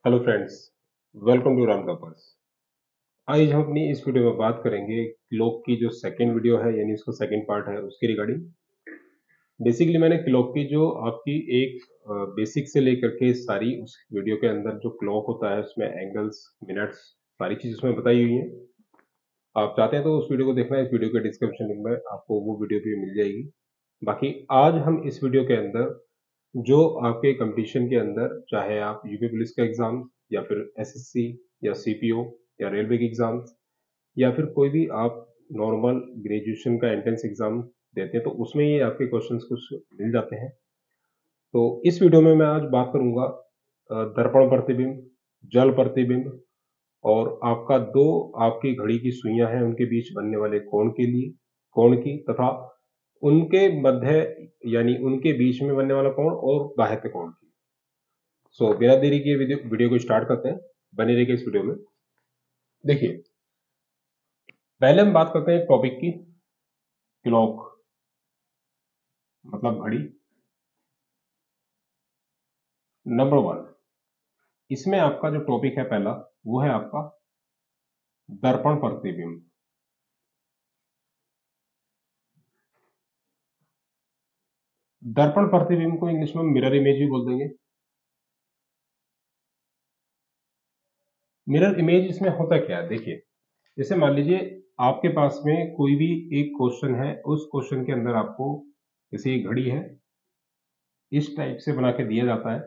Hello friends, welcome to Ram toppers. आज हम अपनी इस वीडियो में बात करेंगे क्लॉक की जो सेकंड वीडियो है, यानी उसका सेकंड पार्ट है, उसके रिगार्डिंग। बेसिकली मैंने क्लॉक की जो आपकी एक बेसिक से लेकर के सारी उस वीडियो के अंदर जो क्लॉक होता है उसमें एंगल्स, मिनट्स, सारी चीज़ उसमें बताई हुई है। आप चाहते हैं तो उस वीडियो को देखना, इस वीडियो के डिस्क्रिप्शन लिंक में आपको वो वीडियो भी मिल जाएगी। बाकी आज हम इस वीडियो के अंदर जो आपके कंपटीशन के अंदर, चाहे आप यूपी पुलिस का एग्जाम या फिर एसएससी या सीपीओ या रेलवे के एग्जाम्स या फिर कोई भी आप नॉर्मल ग्रेजुएशन का एंट्रेंस एग्जाम देते हैं तो उसमें ये आपके क्वेश्चंस कुछ मिल जाते हैं। तो इस वीडियो में मैं आज बात करूंगा दर्पण प्रतिबिंब, जल प्रतिबिंब और आपका दो आपकी घड़ी की सुइयां हैं उनके बीच बनने वाले कोण के लिए, कोण की तथा उनके मध्य यानी उनके बीच में बनने वाला कोण और बाह्य कोण की। सो बिना देरी के वीडियो को स्टार्ट करते हैं। बने रहिए इस वीडियो में। देखिए, पहले हम बात करते हैं टॉपिक की, क्लॉक मतलब घड़ी। नंबर वन, इसमें आपका जो टॉपिक है पहला, वो है आपका दर्पण प्रतिबिंब। दर्पण प्रतिबिंब को इंग्लिश में मिरर इमेज भी बोल देंगे। मिरर इमेज इसमें होता क्या है, देखिए, जैसे मान लीजिए आपके पास में कोई भी एक क्वेश्चन है, उस क्वेश्चन के अंदर आपको जैसे ये घड़ी है इस टाइप से बना के दिया जाता है।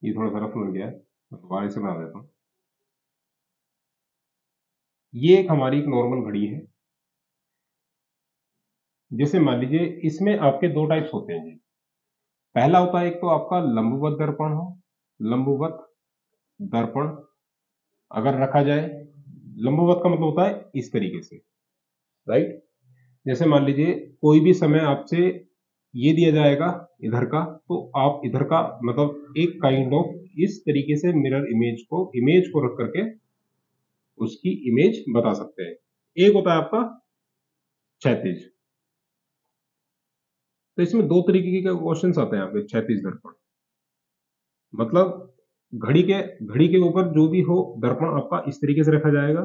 ये थोड़ा सा रफ बन गया है, मैं दोबारा से बना देता हूँ। ये एक हमारी एक नॉर्मल घड़ी है। जैसे मान लीजिए इसमें आपके दो टाइप्स होते हैं जी। पहला होता है एक तो आपका लंबवत दर्पण हो, लंबवत दर्पण अगर रखा जाए, लंबवत का मतलब होता है इस तरीके से, राइट। जैसे मान लीजिए कोई भी समय आपसे ये दिया जाएगा इधर का, तो आप इधर का मतलब एक काइंड ऑफ इस तरीके से मिरर इमेज को रख करके उसकी इमेज बता सकते हैं। एक होता है आपका क्षैतिज। तो इसमें दो तरीके के क्वेश्चन आते हैं आपके क्षैतिज दर्पण, मतलब घड़ी के ऊपर जो भी हो दर्पण आपका इस तरीके से रखा जाएगा।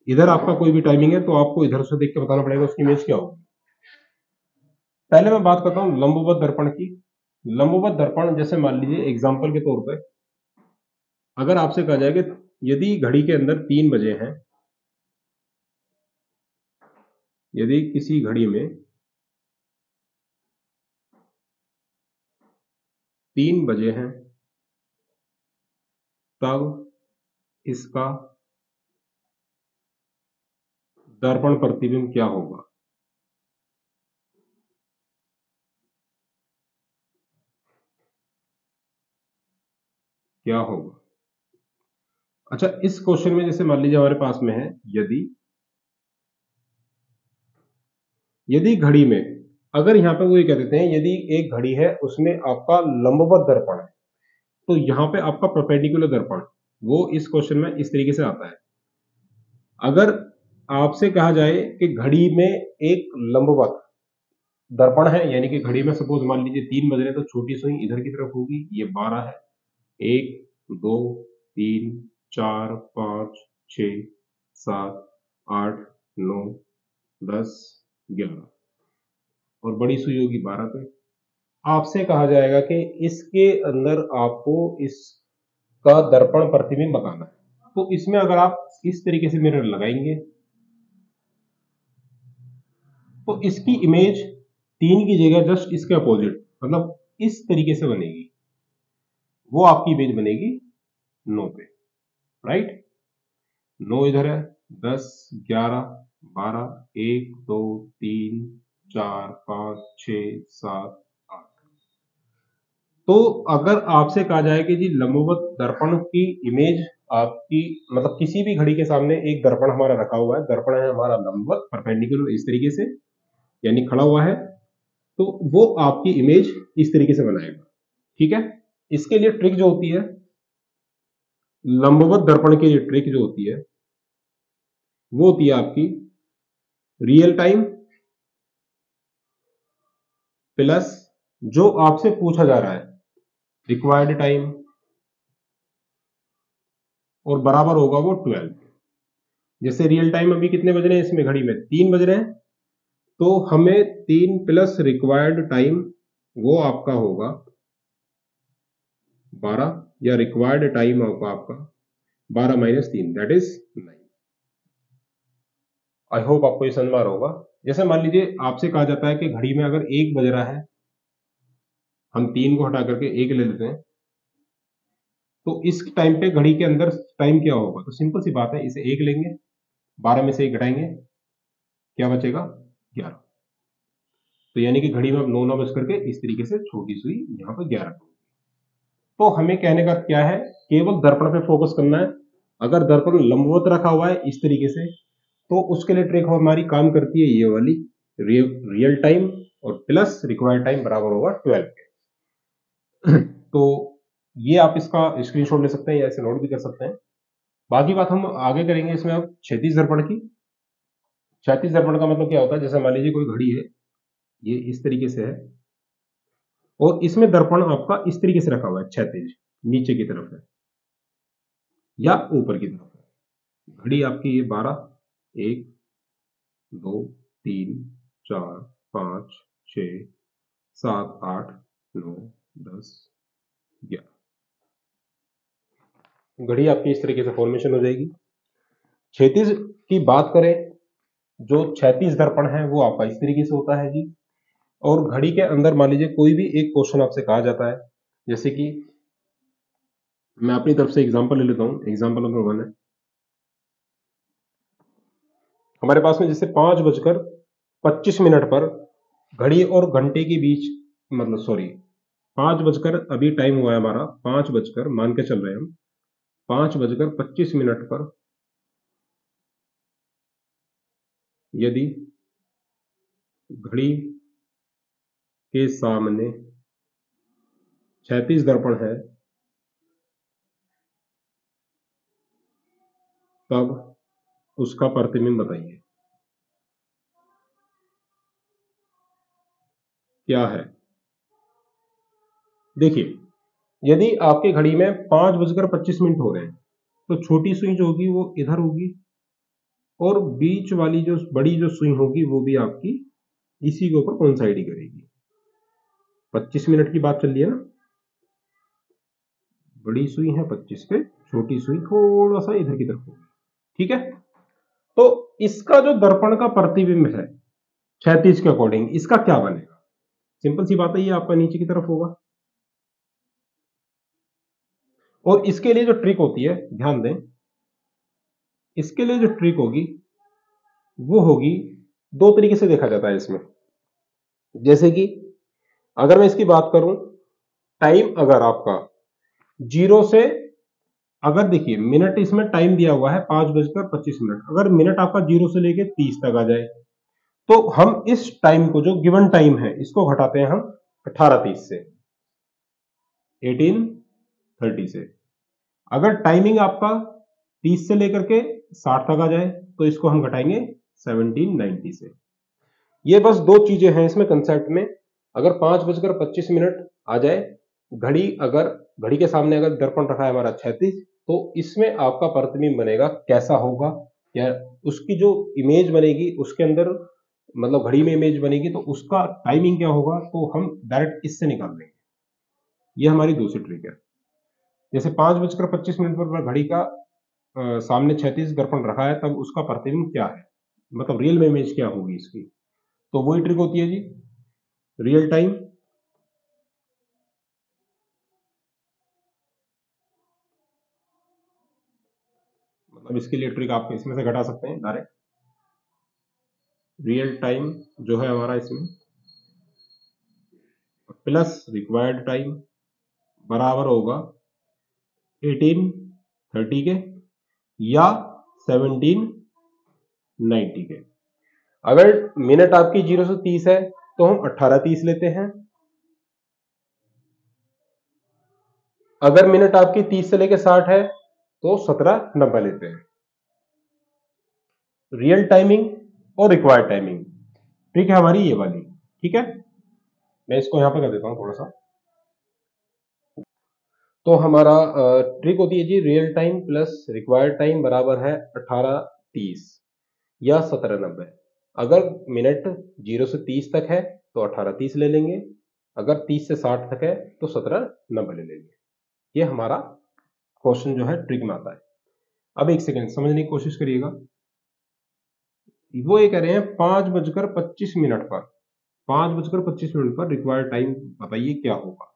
इधर आपका कोई भी टाइमिंग है तो आपको इधर से देख के बताना पड़ेगा उसकी इमेज क्या होगी। पहले मैं बात करता हूं लंबवत दर्पण की। लंबवत दर्पण जैसे मान लीजिए एग्जांपल के तौर पे अगर आपसे कहा जाए कि यदि घड़ी के अंदर 3 बजे हैं, यदि किसी घड़ी में 3 बजे हैं, तब इसका दर्पण प्रतिबिंब क्या होगा। क्या होगा? अच्छा, इस क्वेश्चन में जैसे मान लीजिए हमारे पास में है, यदि यदि घड़ी में, अगर यहां पे वो ये कह देते हैं यदि एक घड़ी है उसमें आपका लंबवत दर्पण है, तो यहां पे आपका परपेंडिकुलर दर्पण, वो इस क्वेश्चन में इस तरीके से आता है। अगर आपसे कहा जाए कि घड़ी में एक लंबवत दर्पण है, यानी कि घड़ी में सपोज मान लीजिए 3 बज रहे, तो छोटी सुई इधर की तरफ होगी, ये 12 है, 1, 2, 3, 4, 5, 6, 7, 8, 9, 10, 11 और बड़ी सुई होगी 12 पे। आपसे कहा जाएगा कि इसके अंदर आपको इसका दर्पण प्रतिबिंब बताना है। तो इसमें अगर आप इस तरीके से मिरर लगाएंगे तो इसकी इमेज 3 की जगह जस्ट इसके अपोजिट मतलब इस तरीके से बनेगी, वो आपकी इमेज बनेगी 9 पे, राइट। 9 इधर है, 10, 11, 12, 1, 2, 3, 4, 5, 6, 7, 8। तो अगर आपसे कहा जाए कि जी लंबवत दर्पण की इमेज आपकी, मतलब किसी भी घड़ी के सामने एक दर्पण हमारा रखा हुआ है, दर्पण है हमारा लंबवत परपेंडिकुलर इस तरीके से, यानी खड़ा हुआ है, तो वो आपकी इमेज इस तरीके से बनाएगा। ठीक है। इसके लिए ट्रिक जो होती है, लंबवत दर्पण की ट्रिक जो होती है वो होती है आपकी रियल टाइम प्लस जो आपसे पूछा जा रहा है रिक्वायर्ड टाइम और बराबर होगा वो 12। जैसे रियल टाइम अभी कितने बज रहे हैं इसमें घड़ी में 3 बज रहे हैं, तो हमें 3 प्लस रिक्वायर्ड टाइम वो आपका होगा 12, या रिक्वायर्ड टाइम होगा आपका 12 minus 3 that is 9। I hope आपको ये समझ में आ रहा होगा। जैसे मान लीजिए आपसे कहा जाता है कि घड़ी में अगर 1 बज रहा है, हम 3 को हटा करके 1 ले लेते हैं, तो इस टाइम पे घड़ी के अंदर टाइम क्या होगा? तो सिंपल सी बात है, इसे 1 लेंगे, 12 में से 1 घटाएंगे, क्या बचेगा? 11। तो यानी कि घड़ी में अब 9 बज करके इस तरीके से छोटी सुई यहाँ पर 11। तो हमें कहने का क्या है, केवल दर्पण पे फोकस करना है। अगर दर्पण लंबवत रखा हुआ है इस तरीके से, तो उसके लिए ट्रिक हमारी काम करती है ये वाली, रियल टाइम और प्लस रिक्वायर्ड टाइम बराबर होगा 12 के। तो ये आप इसका स्क्रीनशॉट ले सकते हैं या इसे नोट भी कर सकते हैं। बाकी बात हम आगे करेंगे इसमें अब क्षैतिज दर्पण की। क्षैतिज दर्पण का मतलब क्या होता है? जैसे मान लीजिए कोई घड़ी है, ये इस तरीके से है और इसमें दर्पण आपका इस तरीके से रखा हुआ है, क्षैतिज नीचे की तरफ है या ऊपर की तरफ है। घड़ी आपकी ये 12, 1 2 3 4 5 6 7 8 9 10 11, घड़ी आपकी इस तरीके से फॉर्मेशन हो जाएगी। क्षैतिज की बात करें, जो क्षैतिज दर्पण है वो आपका इस तरीके से होता है जी। और घड़ी के अंदर मान लीजिए कोई भी एक क्वेश्चन आपसे कहा जाता है, जैसे कि मैं अपनी तरफ से एग्जांपल ले लेता हूं। एग्जांपल नंबर 1 है, हमारे पास में जैसे 5:25 पर घड़ी और घंटे के बीच, मतलब सॉरी 5 बजकर अभी टाइम हुआ है हमारा, 5 बजकर मान के चल रहे हैं हम, 5:25 पर यदि घड़ी के सामने क्षैतिज दर्पण है, तब उसका प्रतिबिंब बताइए क्या है। देखिए, यदि आपकी घड़ी में 5:25 हो रहे हैं, तो छोटी सुई जो होगी वो इधर होगी और बीच वाली जो बड़ी जो सुई होगी वो भी आपकी इसी के ऊपर कोइंसाइड ही करेगी। 25 मिनट की बात चल रही है ना, बड़ी सुई है 25 पे, छोटी सुई थोड़ा सा इधर की तरफ होगी, ठीक है। तो इसका जो दर्पण का प्रतिबिंब है क्षैतिज के अकॉर्डिंग, इसका क्या बनेगा? सिंपल सी बात है, ये आपका नीचे की तरफ होगा। और इसके लिए जो ट्रिक होती है, ध्यान दें, इसके लिए जो ट्रिक होगी वो होगी, दो तरीके से देखा जाता है इसमें। जैसे कि अगर मैं इसकी बात करूं, टाइम अगर आपका 0 से, अगर देखिए मिनट इसमें टाइम दिया हुआ है 5:25, अगर मिनट आपका 0 से लेके 30 तक आ जाए, तो हम इस टाइम को, जो गिवन टाइम है, इसको घटाते हैं हम 18:30 से, 18:30 से। अगर टाइमिंग आपका 30 से लेकर के 60 तक आ जाए, तो इसको हम घटाएंगे 1790 से। ये बस दो चीजें हैं इसमें कंसेप्ट में। अगर 5:25 आ जाए, घड़ी के सामने अगर दर्पण रखा है हमारा क्षैतिज, तो इसमें आपका प्रतिबिंब बनेगा कैसा होगा, या उसकी जो इमेज बनेगी उसके अंदर, मतलब घड़ी में इमेज बनेगी, तो उसका टाइमिंग क्या होगा, तो हम डायरेक्ट इससे निकाल देंगे। ये हमारी दूसरी ट्रिक है। जैसे 5:25 पर घड़ी का सामने क्षैतिज दर्पण रखा है, तब उसका प्रतिबिंब क्या है, मतलब रियल में इमेज क्या होगी इसकी, तो वही ट्रिक होती है जी, रियल टाइम मतलब इसके लिए ट्रिक आप इसमें से घटा सकते हैं डायरेक्ट। रियल टाइम जो है हमारा इसमें प्लस रिक्वायर्ड टाइम बराबर होगा 1830 के या 1790 के। अगर मिनट आपकी 0 से 30 है, तो हम 18:30 लेते हैं। अगर मिनट आपकी 30 से लेकर 60 है, तो 1790 लेते हैं। रियल टाइमिंग और रिक्वायर्ड टाइमिंग ट्रिक है हमारी ये वाली, ठीक है। मैं इसको यहाँ पे कर देता हूँ थोड़ा सा। तो हमारा ट्रिक होती है जी, real time plus required time बराबर है 18:30 या 17:90। अगर मिनट 0 से 30 तक है तो 18:30 ले लेंगे, अगर 30 से 60 तक है तो 17:90 ले लेंगे। ये हमारा क्वेश्चन जो है ट्रिक में आता है। अब एक सेकेंड समझने की कोशिश करिएगा। वो ये कह रहे हैं 5:25 पर, 5:25 पर रिक्वायर्ड टाइम बताइए क्या होगा।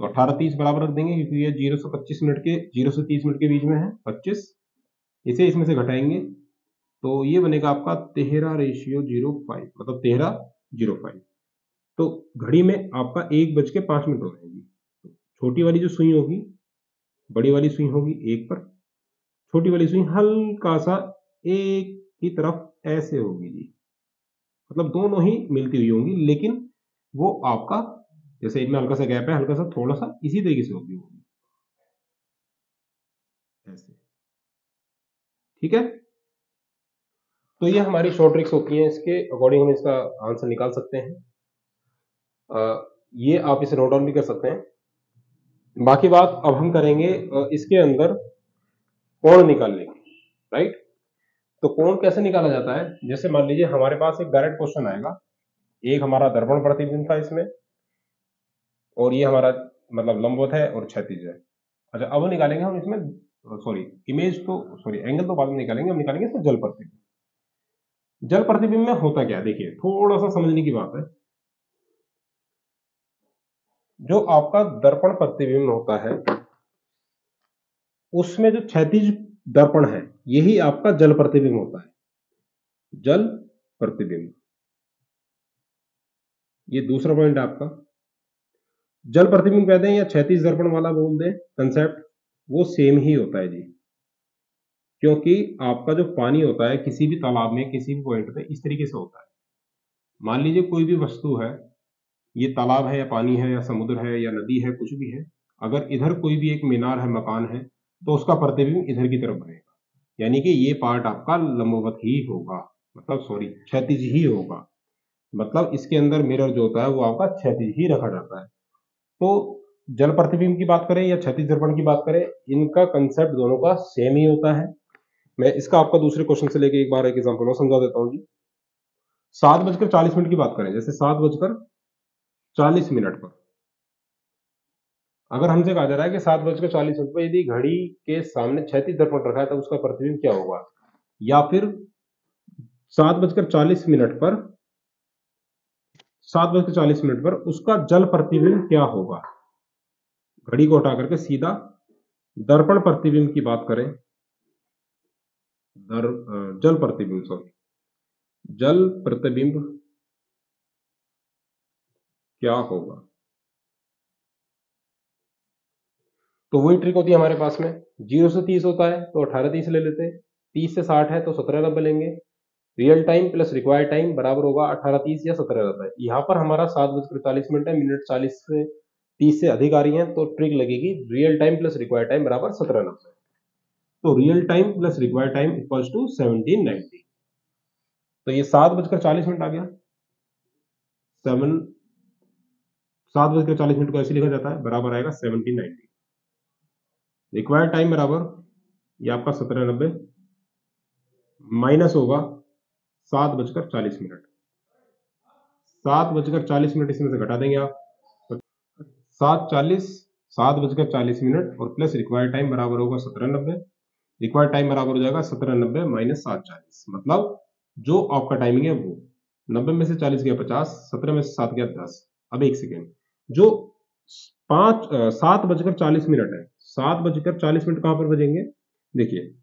तो 18:30 बराबर रख देंगे, क्योंकि ये 0 से 25 मिनट के 0 से 30 मिनट के बीच में है 25। इसे इसमें से घटाएंगे तो ये बनेगा आपका 13:05, मतलब 13:05। तो घड़ी में आपका 1:05 हो रहे हैं जी। छोटी वाली जो सुई होगी, बड़ी वाली सुई होगी 1 पर, छोटी वाली सुई हल्का सा 1 की तरफ ऐसे होगी जी, मतलब दोनों ही मिलती हुई होंगी, लेकिन वो आपका जैसे इनमें हल्का सा गैप है, हल्का सा थोड़ा सा इसी तरीके से होगी ऐसे। ठीक है, तो ये हमारी शॉर्ट ट्रिक्स होती हैं, इसके अकॉर्डिंग हम इसका आंसर निकाल सकते हैं। ये आप इसे नोट डाउन भी कर सकते हैं। बाकी बात अब हम करेंगे इसके अंदर कोण निकालने की, राइट। तो कोण कैसे निकाला जाता है, जैसे मान लीजिए हमारे पास एक डायरेक्ट क्वेश्चन आएगा, एक हमारा दर्पण प्रतिबिंब था इसमें, और ये हमारा मतलब लंबवत है और क्षैतिज है। अच्छा, अब निकालेंगे हम इसमें, सॉरी इमेज तो, सॉरी एंगल तो बाद में निकालेंगे, हम निकालेंगे इसमें जल प्रतिबिंब। जल प्रतिबिंब में होता क्या है, देखिए थोड़ा सा समझने की बात है। जो आपका दर्पण प्रतिबिंब होता है उसमें जो क्षैतिज दर्पण है यही आपका जल प्रतिबिंब होता है, जल प्रतिबिंब। ये दूसरा पॉइंट आपका। जल प्रतिबिंब कहते हैं या क्षैतिज दर्पण वाला बोल दें कंसेप्ट, वो सेम ही होता है जी। क्योंकि आपका जो पानी होता है किसी भी तालाब में किसी भी पॉइंट पे इस तरीके से होता है। मान लीजिए कोई भी वस्तु है, ये तालाब है या पानी है या समुद्र है या नदी है, कुछ भी है, अगर इधर कोई भी एक मीनार है, मकान है, तो उसका प्रतिबिंब इधर की तरफ बनेगा, यानी कि ये पार्ट आपका लंबवत ही होगा, मतलब सॉरी क्षैतिज ही होगा। मतलब इसके अंदर मिरर जो होता है वो आपका क्षैतिज ही रखा जाता है। तो जल प्रतिबिंब की बात करें या क्षैतिज दर्पण की बात करें, इनका कंसेप्ट दोनों का सेम ही होता है। मैं इसका आपका दूसरे क्वेश्चन से लेके एक बार एक एग्जांपल और समझा देता हूं जी। 7:40 की बात करें, जैसे 7:40 पर अगर हमसे कहा जा रहा है कि 7:40 पर यदि घड़ी के सामने क्षैतिज दर्पण रखा है तो उसका प्रतिबिंब क्या होगा, या फिर 7:40 पर 7:40 पर उसका जल प्रतिबिंब क्या होगा। घड़ी को हटा करके सीधा दर्पण प्रतिबिंब की बात करें, जल प्रतिबिंब, सॉरी जल प्रतिबिंब क्या होगा। तो वही ट्रिक होती है हमारे पास में, 0 से 30 होता है तो 18:30 ले लेते हैं, 30 से 60 है तो 17:90 लेंगे। Real time plus required time बराबर होगा 18:30 या 17:90। यहाँ पर हमारा 7:40 है, मिनट 40 से 30 से अधिक आ रही है, तो ट्रिक लगेगी real time plus required time बराबर 17:90। तो real time plus required time equals to 1790। तो ये 7:40 आ गया। 7:40 को ऐसे लिखा जाता है, बराबर आएगा 1790। रिक्वायर्ड टाइम बराबर ये आपका 17:90 माइनस होगा 7:40। 7:40 इसमें से घटा देंगे आप, तो 7:40, 7:40 और प्लस रिक्वायर्ड टाइम बराबर होगा 17:90। रिक्वायर्ड टाइम बराबर हो जाएगा 17:90 माइनस 7:40, मतलब जो आपका टाइमिंग है वो 90 में से 40 गया 50, 17 में से 7 गया 10। अब एक सेकेंड, जो 7:40 है, 7:40 कहां पर बजेंगे, देखिए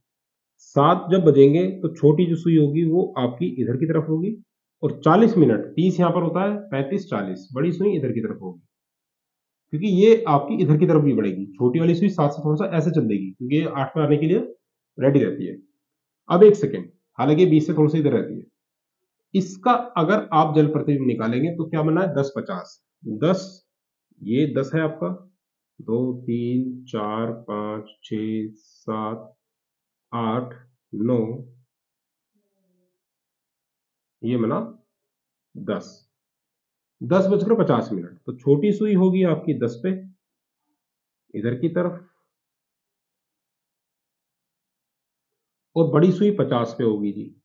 7 जब बजेंगे तो छोटी जो सुई होगी वो आपकी इधर की तरफ होगी, और 40 मिनट, 30 यहां पर होता है, 35-40 बड़ी सुई इधर की तरफ होगी, क्योंकि ये आपकी इधर की तरफ भी बढ़ेगी। छोटी वाली सुई 7 से थोड़ा सा ऐसे चल देगी, क्योंकि ये 8 पे आने के लिए रेडी रहती है। अब एक सेकेंड, हालांकि 20 से थोड़ी सी इधर रहती है। इसका अगर आप जल प्रतिबिंब निकालेंगे तो क्या बना है, 10:50, 10, ये 10 है आपका, 2 3 4 5 6 7 8 9, ये बना 10। 10:50, तो छोटी सुई होगी आपकी 10 पे इधर की तरफ, और बड़ी सुई 50 पे होगी जी।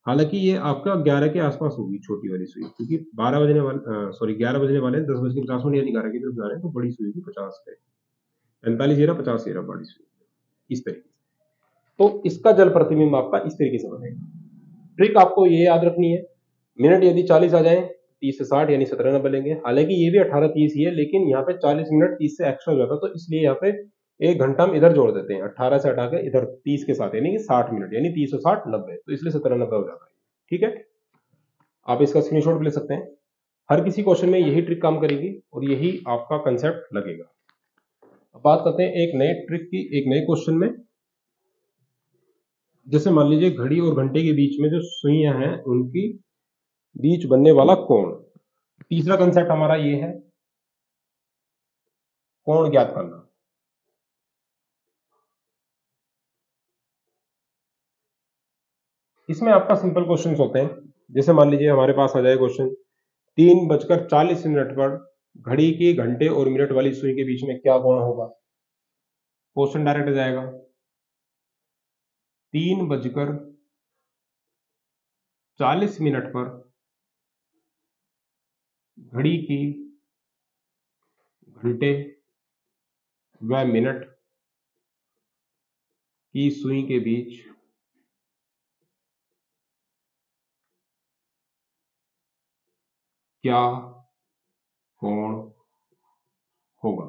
हालांकि ये आपका 11 के आसपास होगी छोटी वाली सुई, क्योंकि 12 बजने वाले, सॉरी 11 बजने वाले हैं, 10:50 यानी 11 की तरफ जा रहे हैं, तो बड़ी सुई होगी 50 पे, 45 50 बड़ी सुई, इस तरीके से। तो इसका जल प्रतिबिंब आपका इस तरीके से बनेगा। ट्रिक आपको ये याद रखनी है, मिनट यदि 40 आ जाए 30 से 60 यानी 17 नंबर लेंगे। हालांकि ये भी 18:30 ही है, लेकिन यहाँ पे 40 मिनट 30 से एक्स्ट्रा हो जाता, तो इसलिए यहाँ पे 1 घंटा हम इधर जोड़ देते हैं, 18 से हटा के इधर 30 के साथ, यानी कि 60 मिनट, यानी 30 और 60 90, तो इसलिए 17:90 हो जाता है। ठीक है, आप इसका स्क्रीनशॉट भी ले सकते हैं। हर किसी क्वेश्चन में यही ट्रिक काम करेगी और यही आपका कंसेप्ट लगेगा। अब बात करते हैं एक नए ट्रिक की, एक नए क्वेश्चन में। जैसे मान लीजिए घड़ी और घंटे के बीच में जो सुइयां हैं उनकी बीच बनने वाला कोण। तीसरा कंसेप्ट हमारा ये है, कोण ज्ञात करना। इसमें आपका सिंपल क्वेश्चंस होते हैं। जैसे मान लीजिए हमारे पास आ जाए क्वेश्चन, 3:40 पर घड़ी की घंटे और मिनट वाली सुई के बीच में क्या कोण होगा। क्वेश्चन डायरेक्ट आ जाएगा, 3:40 पर घड़ी की घंटे व मिनट की सुई के बीच क्या कोण होगा।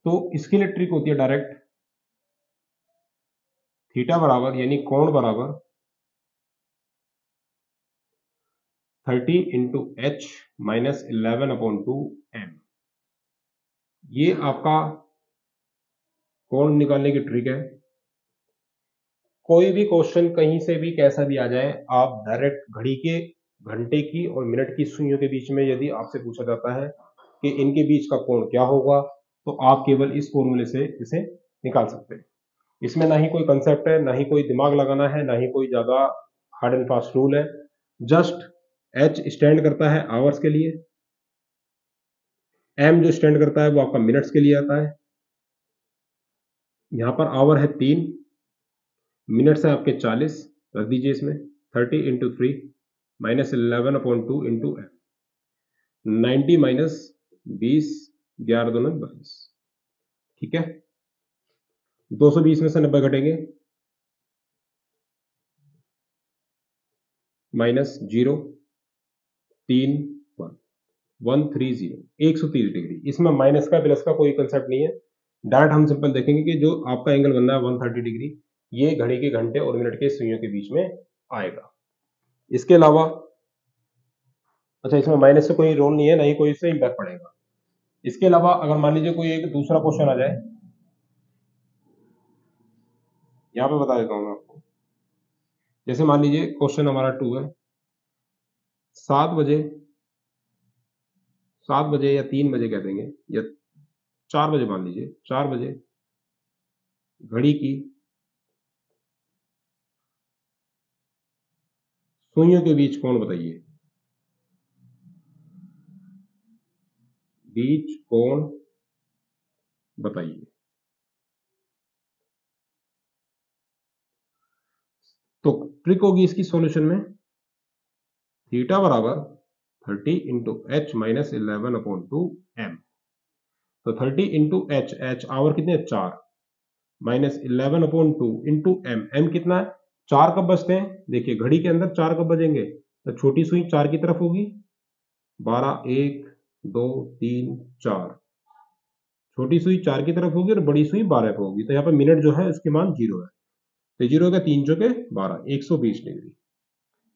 तो इसके लिए ट्रिक होती है डायरेक्ट, थीटा बराबर यानी कोण बराबर 30 इंटू एच माइनस 11/2 m। ये आपका कोण निकालने की ट्रिक है। कोई भी क्वेश्चन कहीं से भी कैसा भी आ जाए, आप डायरेक्ट घड़ी के घंटे की और मिनट की सुइयों के बीच में यदि आपसे पूछा जाता है कि इनके बीच का कोण क्या होगा, तो आप केवल इस फॉर्मूले से इसे निकाल सकते हैं। इसमें ना ही कोई कंसेप्ट है, ना ही कोई दिमाग लगाना है, ना ही कोई ज्यादा हार्ड एंड फास्ट रूल है। जस्ट एच स्टैंड करता है आवर्स के लिए, एम जो स्टैंड करता है वो आपका मिनट्स के लिए आता है। यहां पर आवर है 3, मिनट्स है आपके 40, रख दीजिए इसमें 30 into 3 minus 11/2 into M, 90 minus 20, 11 2 22। ठीक है, 220 में से 90 घटेंगे, माइनस 0 3 1 130, 130 डिग्री। इसमें माइनस का प्लस का कोई कंसेप्ट नहीं है, डायरेक्ट हम सिंपल देखेंगे कि जो आपका एंगल बनना है 130 डिग्री, ये घड़ी के घंटे और मिनट के सुइयों के बीच में आएगा। इसके अलावा अच्छा, इसमें माइनस से कोई रोल नहीं है, ना ही कोई इससे इंपैक्ट पड़ेगा। इसके अलावा अगर मान लीजिए कोई एक दूसरा क्वेश्चन आ जाए, यहां पे बता देता हूं मैं आपको। जैसे मान लीजिए क्वेश्चन हमारा 2 है, 7 बजे, 7 बजे या 3 बजे कह देंगे, या 4 बजे, मान लीजिए 4 बजे घड़ी की सुइयों के बीच कोण बताइए। बीच कोण बताइए। तो ट्रिक होगी इसकी सॉल्यूशन में, थीटा बराबर 30 इंटू एच माइनस 11/2 m। तो 30 इंटू एच, एच आवर कितने, 4, माइनस 11/2 इंटू एम, एम कितना है, 4 कब बजते हैं, देखिए घड़ी के अंदर 4 कब बजेंगे, तो छोटी सुई 4 की तरफ होगी, 12 1 2 3 4, छोटी सुई 4 की तरफ होगी और बड़ी सुई 12 पे होगी। तो यहाँ पे मिनट जो है उसके मान 0 है, तो 0 का 3 चौके 12, 120 डिग्री,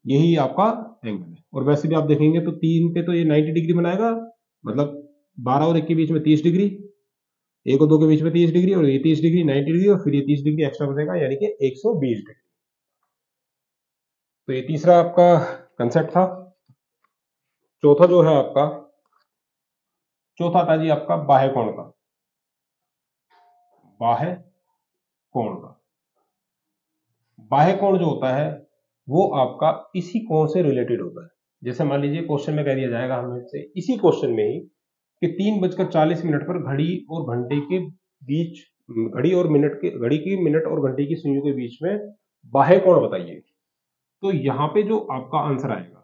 यही आपका एंगल है। और वैसे भी आप देखेंगे तो 3 पे तो ये 90 डिग्री बनाएगा, मतलब 12 और 1 के बीच में 30 डिग्री, 1 और 2 के बीच में 30 डिग्री, और ये 30 डिग्री 90 डिग्री, और फिर ये 30 डिग्री एक्स्ट्रा बचेगा, यानी कि 120 डिग्री। तो ये तीसरा आपका कंसेप्ट था। चौथा जो है आपका, चौथा था जी आपका बाह्य कोण का, बाह्य कोण का। बाह्य कोण जो होता है वो आपका इसी कोण से रिलेटेड होता है। जैसे मान लीजिए क्वेश्चन में कह दिया जाएगा हमें से इसी क्वेश्चन में ही कि 3:40 पर घड़ी और घंटे के बीच, घड़ी की मिनट और घंटे की सुइयों के बीच में बाह्य कोण बताइए। तो यहां पे जो आपका आंसर आएगा,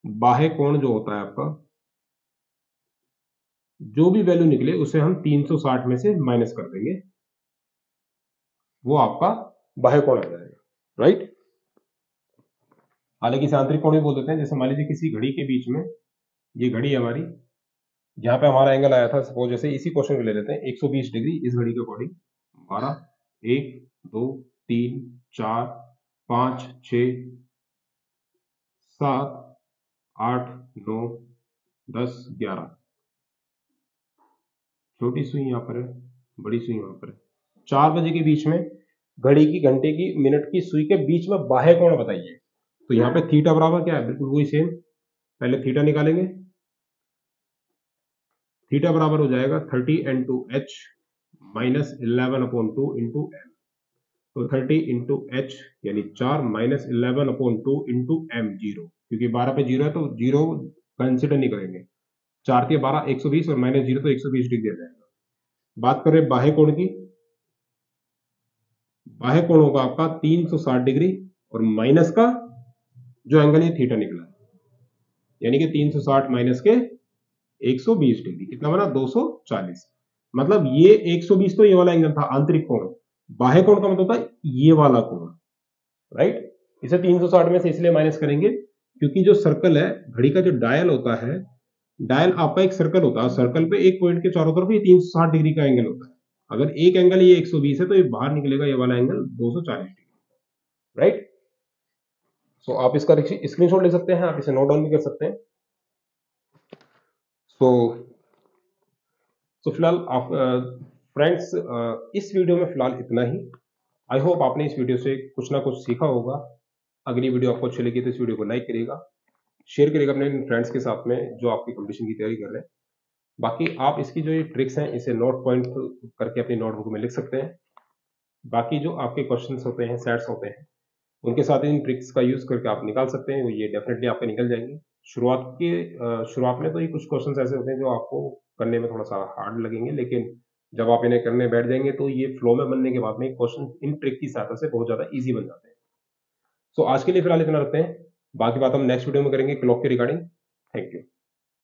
बाह्य कोण जो होता है आपका, जो भी वैल्यू निकले उसे हम 360 में से माइनस कर देंगे, वो आपका बाह्य कोण आ जाएगा, राइट। हालांकि इसे आंतरिक कोण भी बोल देते हैं। जैसे मान लीजिए किसी घड़ी के बीच में, ये घड़ी है हमारी, जहां पे हमारा एंगल आया था, सपोज जैसे इसी क्वेश्चन को ले लेते हैं 120 डिग्री इस घड़ी के अकॉर्डिंग। 12, 1, 2, 3, 4, 5, 6, 7, 8, 9, 10, 11। छोटी सुई यहाँ पर है, बड़ी सुई यहाँ पर है। 4 बजे के बीच में घड़ी की, घंटे की, मिनट की सुई के बीच में बाह्य कोण बताइए। तो यहाँ पे थीटा बराबर क्या है, बिल्कुल वही सेम। पहले थीटा निकालेंगे। थीटा बराबर हो जाएगा 30 into h minus 11/2 into m। तो 30 into h यानी 4 माइनस 11/2 into m, 0, क्योंकि 12 पे 0 है तो 0 कंसिडर नहीं करेंगे। 4 के 12 120 और माइनस 0 तो 120 डिग्री आ जाएगा। बात करें बाह्य कोण की, बाह्य कोण होगा आपका 360 डिग्री और माइनस का जो एंगल है थीटा निकला है, यानी कि 360 माइनस के 120 डिग्री, कितना बना 240। मतलब ये 120 तो ये वाला एंगल था, आंतरिक कोण। बाह्य कोण का मतलब होता है ये वाला कोण, राइट। इसे 360 में से इसलिए माइनस करेंगे क्योंकि जो सर्कल है, घड़ी का जो डायल होता है, डायल आपका एक सर्कल होता है, सर्कल पे एक पॉइंट के चारों तरफ ये 360 डिग्री का एंगल होता है। अगर एक एंगल ये 120 है तो ये बाहर निकलेगा ये वाला एंगल 240 डिग्री, राइट। सो आप इसका स्क्रीनशॉट ले सकते हैं, आप इसे नोट डाउन भी कर सकते हैं। सो फिलहाल आप फ्रेंड्स, इस वीडियो में फिलहाल इतना ही। आई होप आपने इस वीडियो से कुछ ना कुछ सीखा होगा। अगर ये वीडियो आपको अच्छी लगी तो इस वीडियो को लाइक करिएगा, शेयर करिएगा अपने फ्रेंड्स के साथ में जो आपकी कंपटीशन की तैयारी कर रहे हैं। बाकी आप इसकी जो ये ट्रिक्स हैं इसे नोट पॉइंट करके अपनी नोटबुक में लिख सकते हैं। बाकी जो आपके क्वेश्चंस होते हैं, सेट्स होते हैं, उनके साथ इन ट्रिक्स का यूज करके आप निकाल सकते हैं, ये डेफिनेटली आपके निकल जाएंगे। शुरुआत में तो ये कुछ क्वेश्चंस ऐसे होते हैं जो आपको करने में थोड़ा सा हार्ड लगेंगे, लेकिन जब आप इन्हें करने बैठ जाएंगे तो ये फ्लो में बनने के बाद में क्वेश्चन इन ट्रिक की सहायता से बहुत ज्यादा इजी बन जाते हैं। सो आज के लिए फिलहाल इतना रखते हैं, बाकी बात हम नेक्स्ट वीडियो में करेंगे क्लॉक के रिगार्डिंग। Thank you.